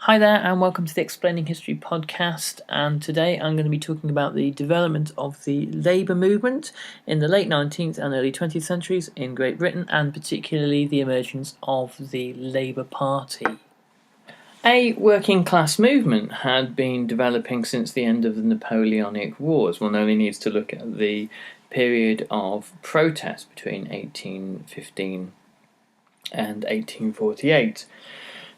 Hi there, and welcome to the Explaining History podcast. And today I'm going to be talking about the development of the labour movement in the late 19th and early 20th centuries in Great Britain, and particularly the emergence of the Labour Party. A working class movement had been developing since the end of the Napoleonic Wars. One only needs to look at the period of protest between 1815 and 1848.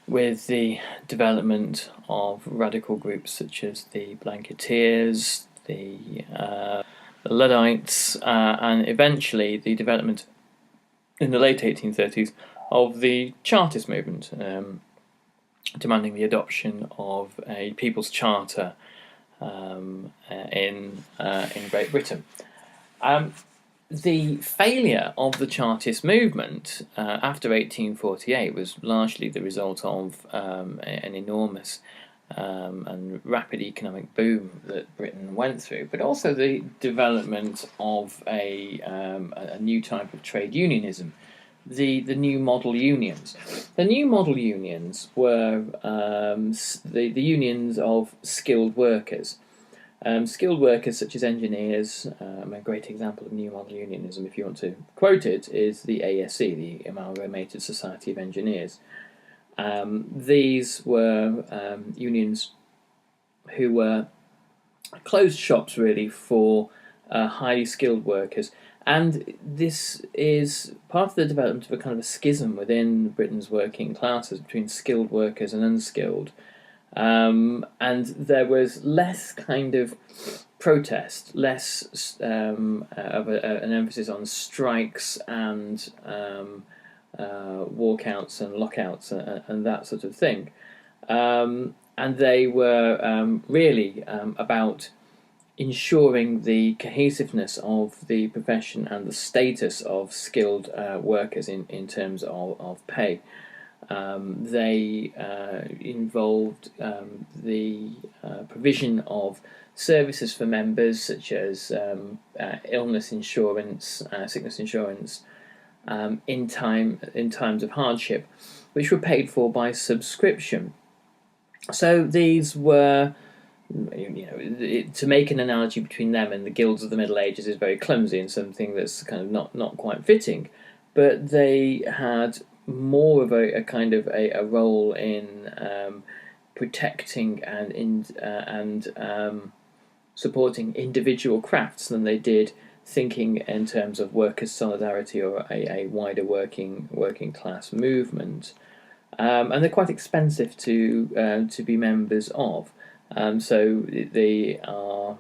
With the development of radical groups such as the Blanketeers, the Luddites, and eventually the development in the late 1830s of the Chartist movement, demanding the adoption of a People's Charter in Great Britain. The failure of the Chartist movement after 1848 was largely the result of an enormous and rapid economic boom that Britain went through, but also the development of a new type of trade unionism, the new model unions. The new model unions were the unions of skilled workers. Skilled workers such as engineers, a great example of new model unionism, if you want to quote it, is the ASE, the Amalgamated Society of Engineers. These were unions who were closed shops really for highly skilled workers, and this is part of the development of a kind of a schism within Britain's working classes between skilled workers and unskilled. And there was less kind of protest, less of an emphasis on strikes and walkouts and lockouts and that sort of thing. And they were really about ensuring the cohesiveness of the profession and the status of skilled workers in terms of pay. They involved the provision of services for members such as illness insurance, sickness insurance, in times of hardship, which were paid for by subscription. So these were, to make an analogy between them and the guilds of the Middle Ages is very clumsy and something that's kind of not quite fitting, but they had more of a kind of a role in protecting and supporting individual crafts than they did thinking in terms of workers' solidarity or a wider working class movement. And they're quite expensive to be members of. So they are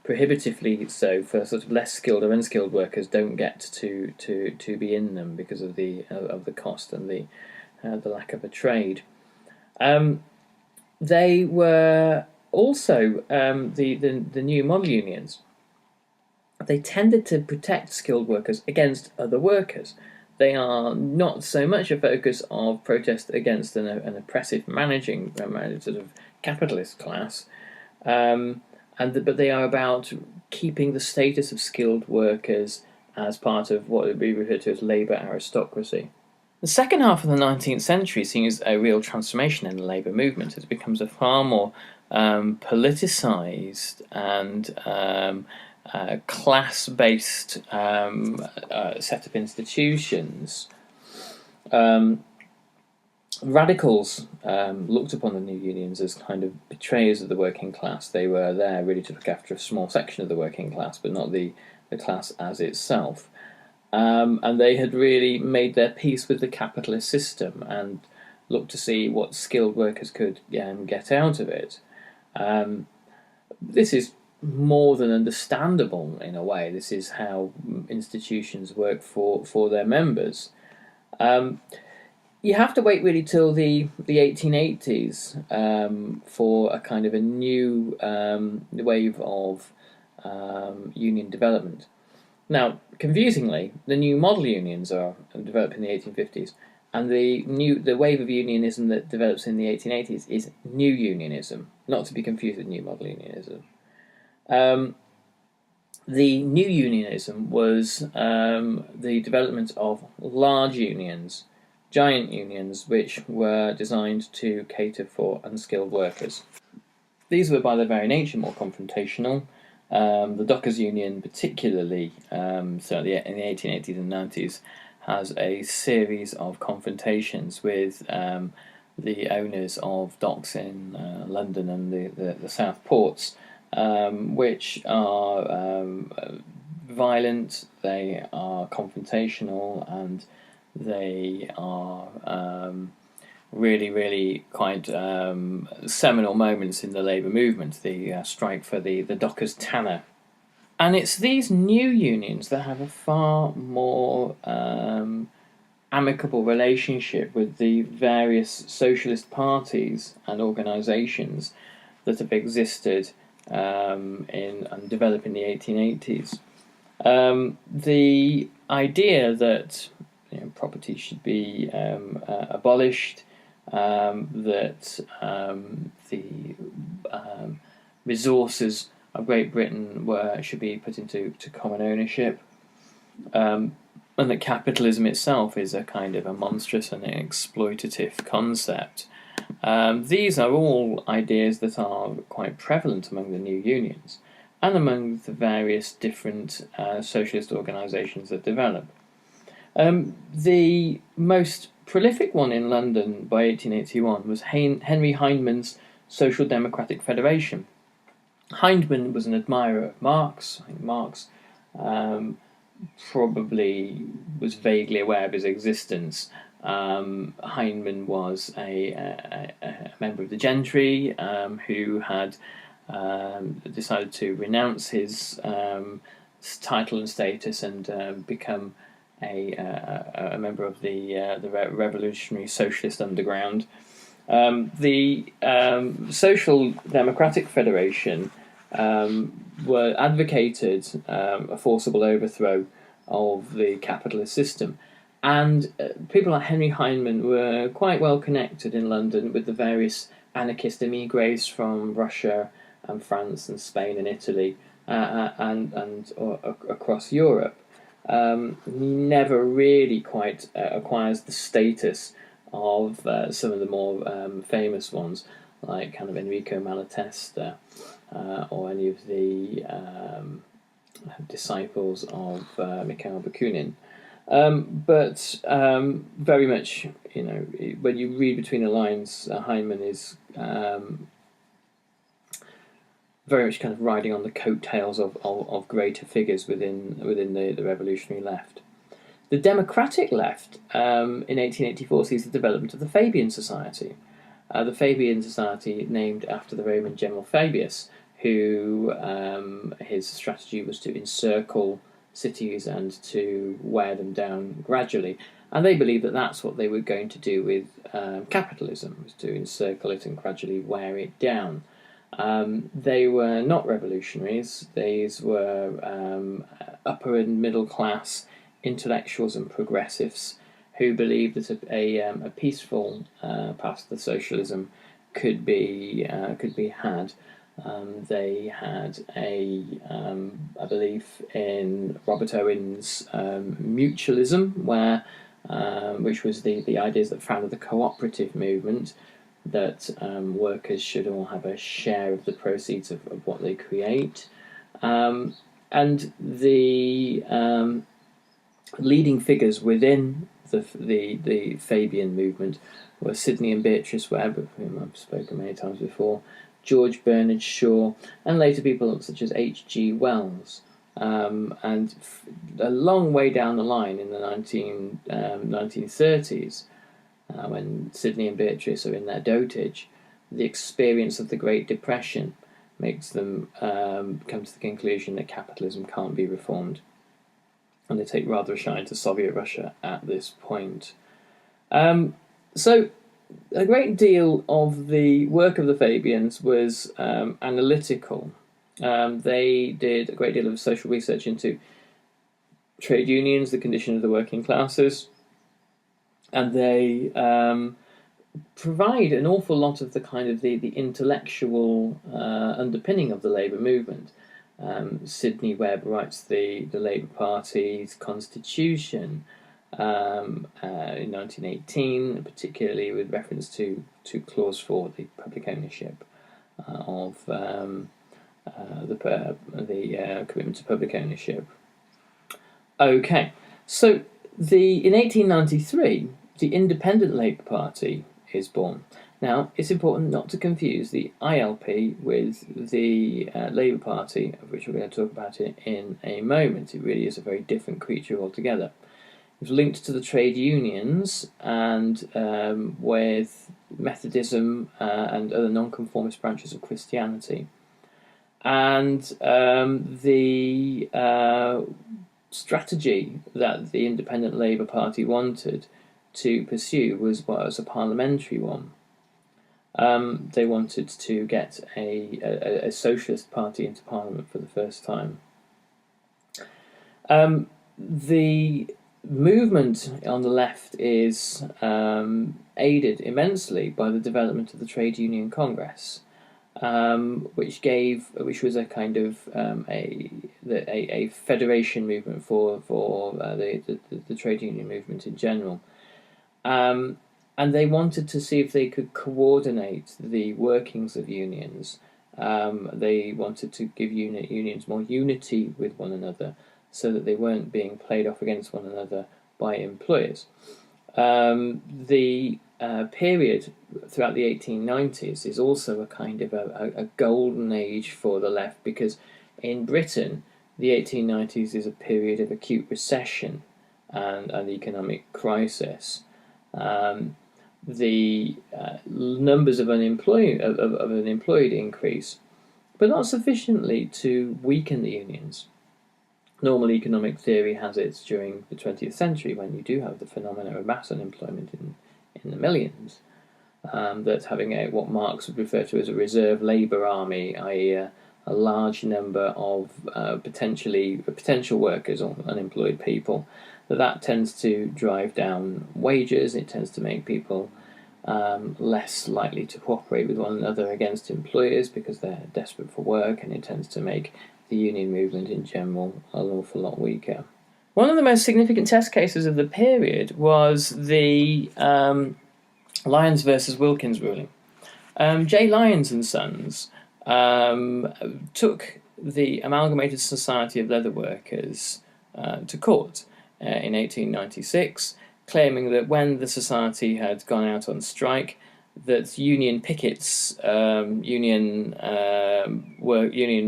prohibitively so for sort of less skilled or unskilled workers don't get to be in them because of the cost and the lack of a trade. They were also the new model unions. They tended to protect skilled workers against other workers. They are not so much a focus of protest against an oppressive managing sort of capitalist class. But they are about keeping the status of skilled workers as part of what would be referred to as labour aristocracy. The second half of the 19th century sees a real transformation in the labour movement. It becomes a far more politicised and class-based set of institutions. Radicals looked upon the new unions as kind of betrayers of the working class. They were there really to look after a small section of the working class, but not the class as itself. And they had really made their peace with the capitalist system and looked to see what skilled workers could get out of it. This is more than understandable in a way. This is how institutions work for their members. You have to wait really till the 1880s for a kind of a new wave of union development. Now, confusingly, the new model unions are developed in the 1850s, and the wave of unionism that develops in the 1880s is new unionism, not to be confused with new model unionism. The new unionism was the development of large unions giant unions which were designed to cater for unskilled workers. These were by their very nature more confrontational. The Dockers Union particularly, certainly in the 1880s and 90s, has a series of confrontations with the owners of docks in London and the South Ports, which are violent, they are confrontational, and they are really quite seminal moments in the labour movement, the strike for the Dockers Tanner. And it's these new unions that have a far more amicable relationship with the various socialist parties and organisations that have existed in and developed in the 1880s. The idea that property should be abolished, that the resources of Great Britain should be put into common ownership, and that capitalism itself is a kind of a monstrous and exploitative concept. These are all ideas that are quite prevalent among the new unions and among the various different socialist organisations that develop. The most prolific one in London by 1881 was Henry Hyndman's Social Democratic Federation. Hyndman was an admirer of Marx. I think Marx probably was vaguely aware of his existence. Hyndman was a member of the gentry who had decided to renounce his title and status and become a member of the revolutionary socialist underground. The Social Democratic Federation advocated a forcible overthrow of the capitalist system, and people like Henry Hyndman were quite well connected in London with the various anarchist emigres from Russia and France and Spain and Italy and across Europe. He never really quite acquires the status of some of the more famous ones, like kind of Enrico Malatesta or any of the disciples of Mikhail Bakunin. But very much, when you read between the lines, Hyndman is very much kind of riding on the coattails of greater figures within the revolutionary left. The democratic left in 1884 sees the development of the Fabian Society. The Fabian Society, named after the Roman general Fabius, who his strategy was to encircle cities and to wear them down gradually. And they believed that that's what they were going to do with capitalism, was to encircle it and gradually wear it down. They were not revolutionaries. These were upper and middle class intellectuals and progressives who believed that a peaceful path to socialism could be had. They had a belief in Robert Owen's mutualism, which was the ideas that founded the cooperative movement, that workers should all have a share of the proceeds of what they create. And the leading figures within the Fabian movement were Sidney and Beatrice Webb, of whom I've spoken many times before, George Bernard Shaw, and later people such as H.G. Wells. And a long way down the line in the 1930s, when Sidney and Beatrice are in their dotage, the experience of the Great Depression makes them come to the conclusion that capitalism can't be reformed. And they take rather a shine to Soviet Russia at this point. So a great deal of the work of the Fabians was analytical. They did a great deal of social research into trade unions, the condition of the working classes, and they provide an awful lot of the kind of the intellectual underpinning of the labour movement. Sidney Webb writes the Labour Party's constitution. in 1918, particularly with reference to Clause 4, the public ownership of the commitment to public ownership. Okay, so in 1893, the Independent Labour Party is born. Now, it's important not to confuse the ILP with the Labour Party, of which we're going to talk about it in a moment. It really is a very different creature altogether. It was linked to the trade unions and with Methodism and other nonconformist branches of Christianity. And the strategy that the Independent Labour Party wanted to pursue was a parliamentary one. They wanted to get a socialist party into Parliament for the first time. The movement on the left is aided immensely by the development of the Trade Union Congress, which was a kind of a federation movement for the trade union movement in general. And they wanted to see if they could coordinate the workings of unions. They wanted to give unions more unity with one another so that they weren't being played off against one another by employers. The period throughout the 1890s is also a kind of a golden age for the left, because in Britain, the 1890s is a period of acute recession and economic crisis. The numbers of unemployed increase, but not sufficiently to weaken the unions. Normal economic theory has it during the 20th century, when you do have the phenomena of mass unemployment in the millions, that having what Marx would refer to as a reserve labour army, i.e. a large number of potential workers or unemployed people, that tends to drive down wages. It tends to make people less likely to cooperate with one another against employers because they're desperate for work, and it tends to make the union movement in general an awful lot weaker. One of the most significant test cases of the period was the Lyons versus Wilkins ruling. J. Lyons and Sons took the Amalgamated Society of Leather Workers to court in 1896, claiming that when the society had gone out on strike, that union pickets, union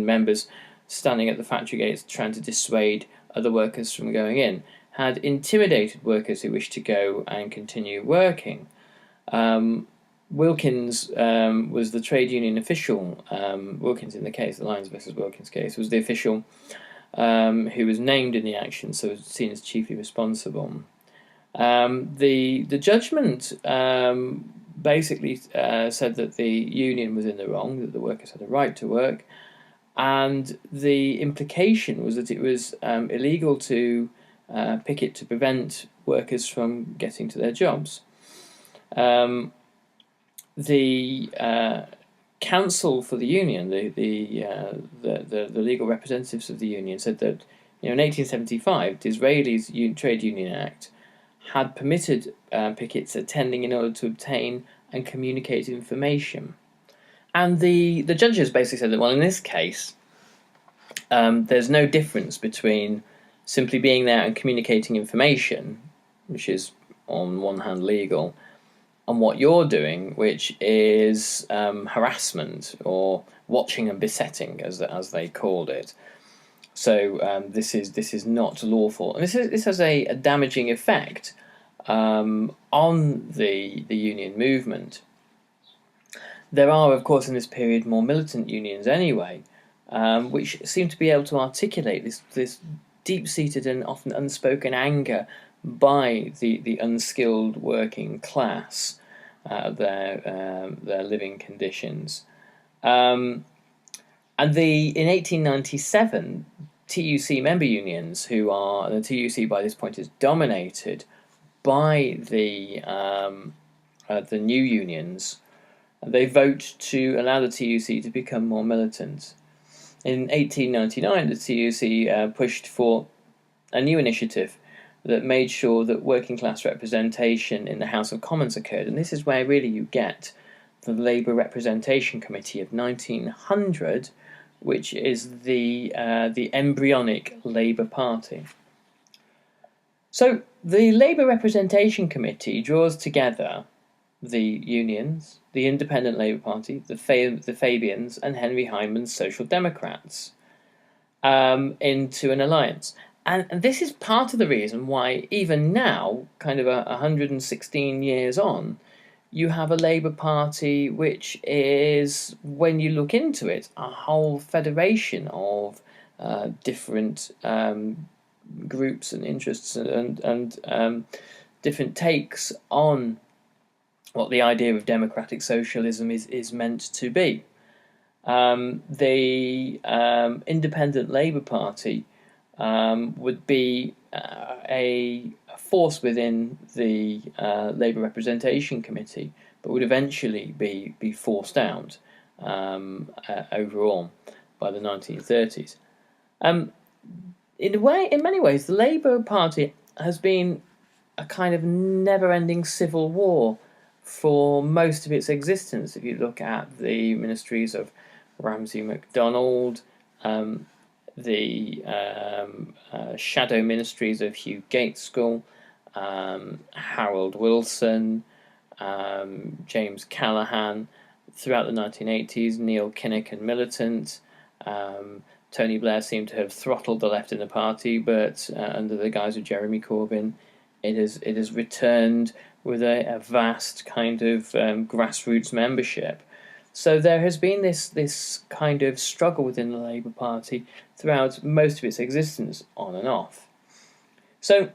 members standing at the factory gates trying to dissuade other workers from going in, had intimidated workers who wished to go and continue working. Wilkins was the trade union official. Wilkins, in the case, the Lyons versus Wilkins case, was the official who was named in the action, so was seen as chiefly responsible. The judgment basically said that the union was in the wrong, that the workers had a right to work, and the implication was that it was illegal to picket to prevent workers from getting to their jobs. The counsel for the union, the legal representatives of the union, said that in 1875, Disraeli's Trade Union Act had permitted pickets attending in order to obtain and communicate information. And the judges basically said that, well, in this case, there's no difference between simply being there and communicating information, which is on one hand legal, and what you're doing, which is harassment or watching and besetting, as they called it. So this is not lawful, and this has a damaging effect on the union movement. There are, of course, in this period more militant unions anyway, which seem to be able to articulate this deep-seated and often unspoken anger by the unskilled working class, their living conditions. And in 1897, TUC member unions, the TUC by this point is dominated by the new unions, they vote to allow the TUC to become more militant. In 1899, the TUC pushed for a new initiative that made sure that working class representation in the House of Commons occurred. And this is where really you get the Labour Representation Committee of 1900, which is the embryonic Labour Party. So the Labour Representation Committee draws together the unions, the Independent Labour Party, the Fabians, and Henry Hyman's Social Democrats into an alliance. And this is part of the reason why even now, kind of 116 years on, you have a Labour Party which is, when you look into it, a whole federation of different groups and interests and different takes on what the idea of democratic socialism is meant to be. The Independent Labour Party would be a force within the Labour Representation Committee, but would eventually be forced out overall by the 1930s. In many ways, the Labour Party has been a kind of never-ending civil war for most of its existence. If you look at the ministries of Ramsay MacDonald, the shadow ministries of Hugh Gaitskell, Harold Wilson, James Callaghan, throughout the 1980s, Neil Kinnock and Militant. Tony Blair seemed to have throttled the left in the party, but under the guise of Jeremy Corbyn, it has returned with a vast kind of grassroots membership. So there has been this kind of struggle within the Labour Party throughout most of its existence, on and off. So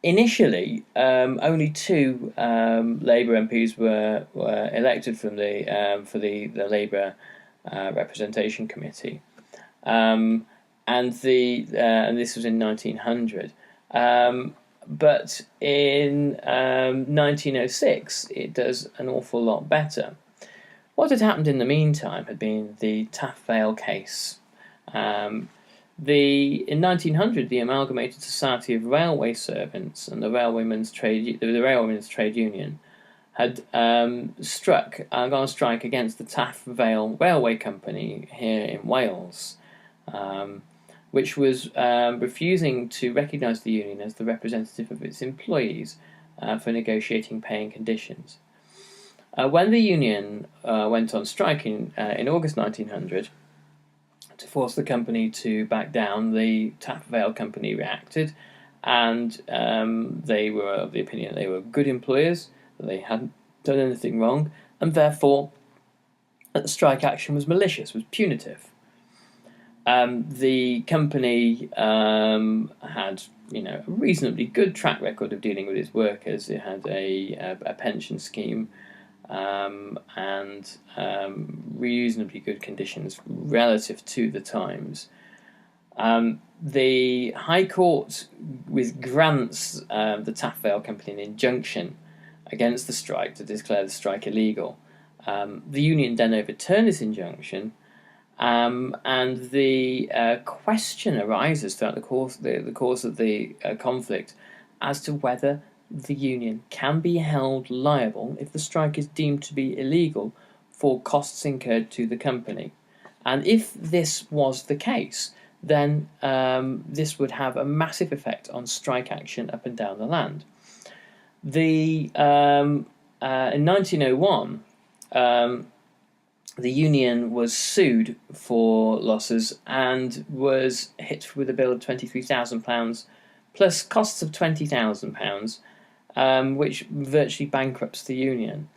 initially, only two Labour MPs were elected from for the Labour Representation Committee, and this was in 1900. But in 1906, it does an awful lot better. What had happened in the meantime had been the Taff Vale case. In 1900, the Amalgamated Society of Railway Servants and the Railwaymen's Trade Union had gone on strike against the Taff Vale Railway Company here in Wales, which was refusing to recognise the union as the representative of its employees for negotiating pay and conditions. When the union went on strike in August 1900, to force the company to back down, the Taff Vale Company reacted, and they were of the opinion they were good employers, that they hadn't done anything wrong, and therefore that the strike action was malicious, was punitive. The company had, a reasonably good track record of dealing with its workers. It had a pension scheme and reasonably good conditions relative to the times. The High Court grants the Taff Vale Company an injunction against the strike to declare the strike illegal. The union then overturned this injunction. And the question arises throughout the course of the conflict as to whether the union can be held liable if the strike is deemed to be illegal for costs incurred to the company. And if this was the case, then this would have a massive effect on strike action up and down the land. In 1901, the union was sued for losses and was hit with a bill of £23,000 plus costs of £20,000, which virtually bankrupts the union.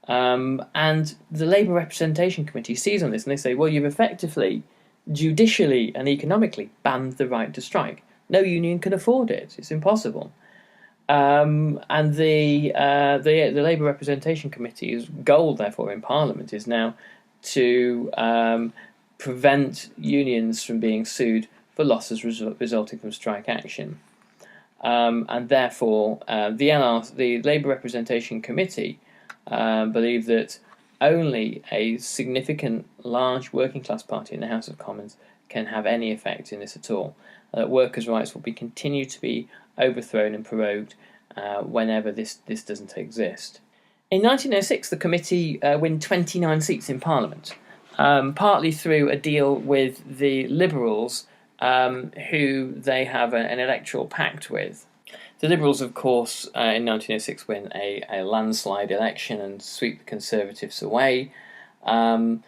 And the Labour Representation Committee sees on this and they say, well, you've effectively, judicially and economically banned the right to strike. No union can afford it. It's impossible. And the Labour Representation Committee's goal, therefore, in Parliament is now to prevent unions from being sued for losses resulting from strike action. And therefore, the Labour Representation Committee believe that only a significant, large working class party in the House of Commons can have any effect in this at all. that workers' rights will be continue to be overthrown and prorogued whenever this doesn't exist. In 1906, the committee win 29 seats in Parliament, partly through a deal with the Liberals, who they have an electoral pact with. The Liberals, of course, in 1906 win a landslide election and sweep the Conservatives away. And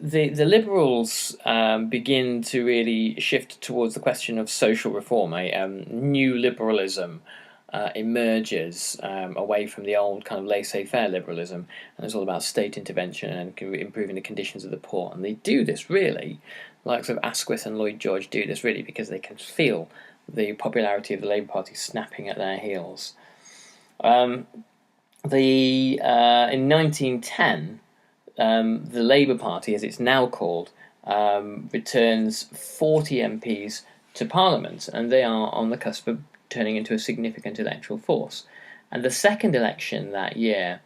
the Liberals begin to really shift towards the question of social reform. A new liberalism emerges away from the old kind of laissez-faire liberalism, and it's all about state intervention and improving the conditions of the poor. And they do this really, like sort of Asquith and Lloyd George do this really because they can feel the popularity of the Labour Party snapping at their heels. In 1910, the Labour Party, as it's now called, returns 40 MPs to Parliament, and they are on the cusp of turning into a significant electoral force. And the second election that year,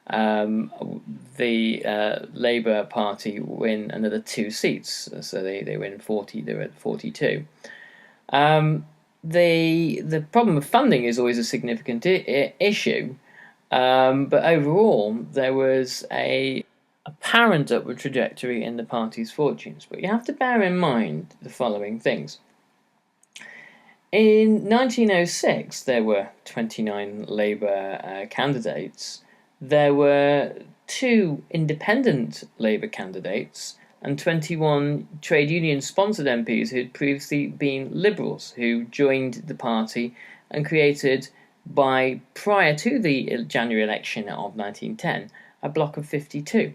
the Labour Party win another 2 seats, so they win 40. They're at 42. The problem of funding is always a significant issue, but overall there was a apparent upward trajectory in the party's fortunes. But you have to bear in mind the following things. In 1906, there were 29 Labour candidates. There were 2 independent Labour candidates and 21 trade union-sponsored MPs who had previously been Liberals, who joined the party and created, prior to the January election of 1910, a bloc of 52.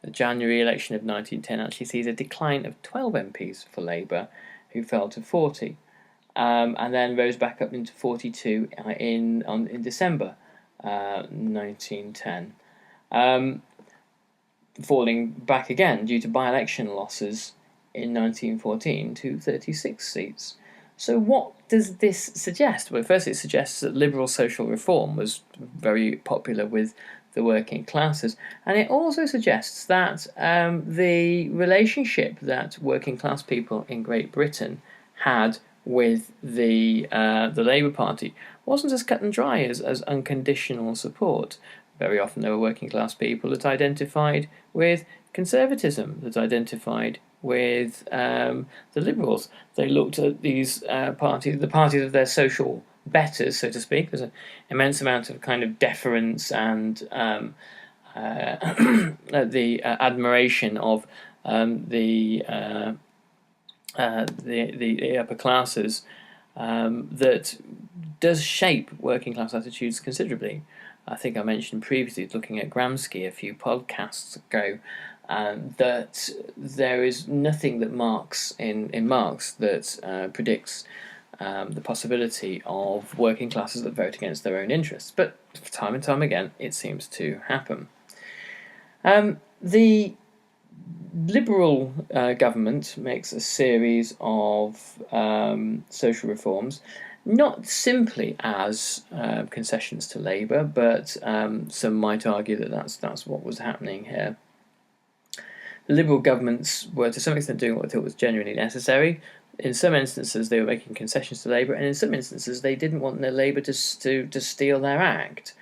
The January election of 1910 actually sees a decline of 12 MPs for Labour, who fell to 40, and then rose back up into 42 in December 1910. Falling back again due to by-election losses in 1914 to 36 seats. So what does this suggest? Well, first it suggests that liberal social reform was very popular with the working classes, and it also suggests that the relationship that working class people in Great Britain had with the Labour Party wasn't as cut and dry as unconditional support. Very often there were working class people that identified with conservatism, that identified with the Liberals. They looked at these parties, the parties of their social betters, so to speak. There's an immense amount of kind of deference and the admiration of the upper classes that does shape working class attitudes considerably. I think I mentioned previously, looking at Gramsci a few podcasts ago, that there is nothing that Marx in Marx that predicts the possibility of working classes that vote against their own interests. But time and time again, it seems to happen. The Liberal government makes a series of social reforms, not simply as concessions to Labour, but some might argue that that's what was happening here. The Liberal governments were to some extent doing what they thought was genuinely necessary. In some instances, they were making concessions to Labour, and in some instances, they didn't want their Labour to steal their act.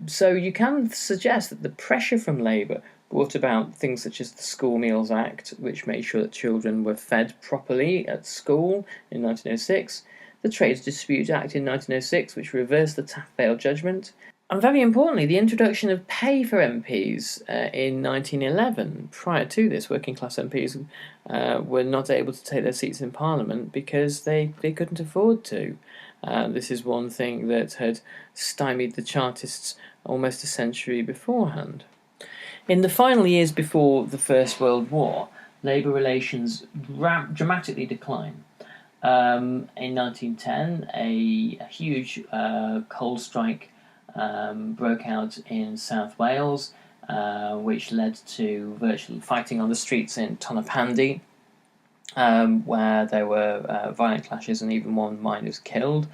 So you can suggest that the pressure from Labour brought about things such as the School Meals Act, which made sure that children were fed properly at school in 1906, the Trades Dispute Act in 1906, which reversed the Taff-Vale judgment, and very importantly, the introduction of pay for MPs in 1911. Prior to this, working class MPs were not able to take their seats in Parliament because they couldn't afford to. This is one thing that had stymied the Chartists almost a century beforehand. In the final years before the First World War, Labour relations dramatically decline. In 1910, a huge coal strike broke out in South Wales, which led to virtual fighting on the streets in Tonypandy, where there were violent clashes and even one miner was killed.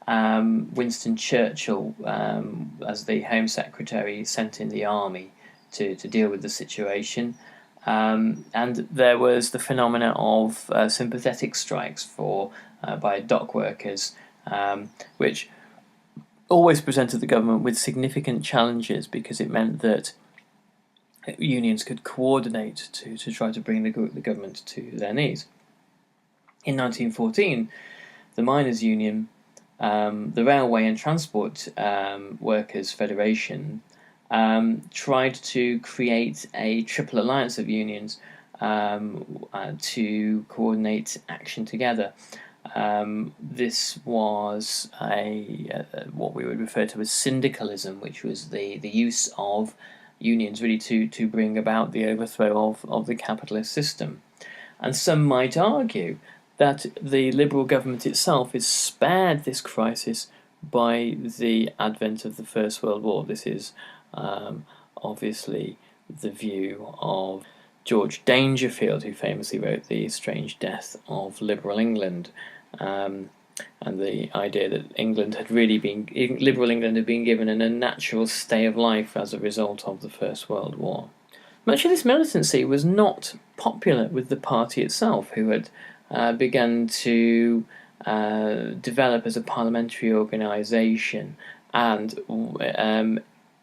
Winston Churchill, as the Home Secretary, sent in the army to deal with the situation. And there was the phenomena of sympathetic strikes by dock workers, which always presented the government with significant challenges because it meant that unions could coordinate to try to bring the government to their knees. In 1914, the Miners' Union, the Railway and Transport Workers' Federation, tried to create a triple alliance of unions to coordinate action together. This was what we would refer to as syndicalism, which was the use of unions really to bring about the overthrow of the capitalist system. And some might argue that the Liberal government itself is spared this crisis by the advent of the First World War. This is obviously the view of George Dangerfield, who famously wrote The Strange Death of Liberal England, and the idea that Liberal England had been given an unnatural stay of life as a result of the First World War. Much of this militancy was not popular with the party itself, who had begun to develop as a parliamentary organisation, and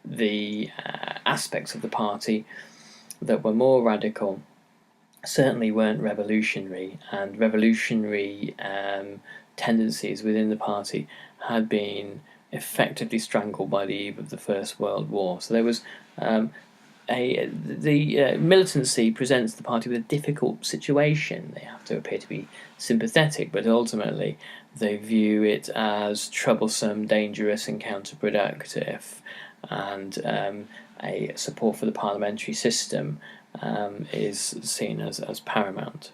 the aspects of the party that were more radical certainly weren't revolutionary, and revolutionary tendencies within the party had been effectively strangled by the eve of the First World War. So there was the militancy presents the party with a difficult situation. They have to appear to be sympathetic, but ultimately they view it as troublesome, dangerous and counterproductive, and a support for the parliamentary system is seen as paramount.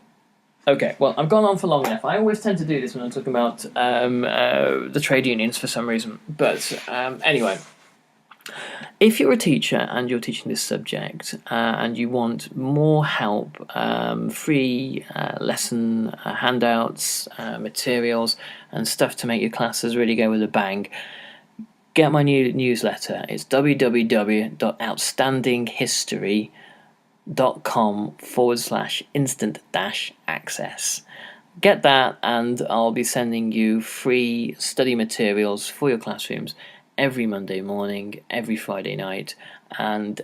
Okay, well, I've gone on for long enough. I always tend to do this when I'm talking about the trade unions for some reason. But anyway, if you're a teacher and you're teaching this subject and you want more help, free lesson handouts, materials and stuff to make your classes really go with a bang, get my new newsletter. It's www.outstandinghistory.com/instant-access. Get that, and I'll be sending you free study materials for your classrooms every Monday morning, every Friday night, and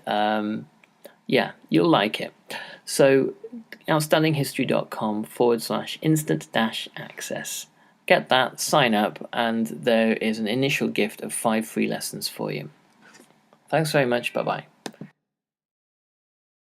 you'll like it. So outstandinghistory.com/instant-access. Get that, sign up, and there is an initial gift of 5 free lessons for you. Thanks very much. Bye-bye.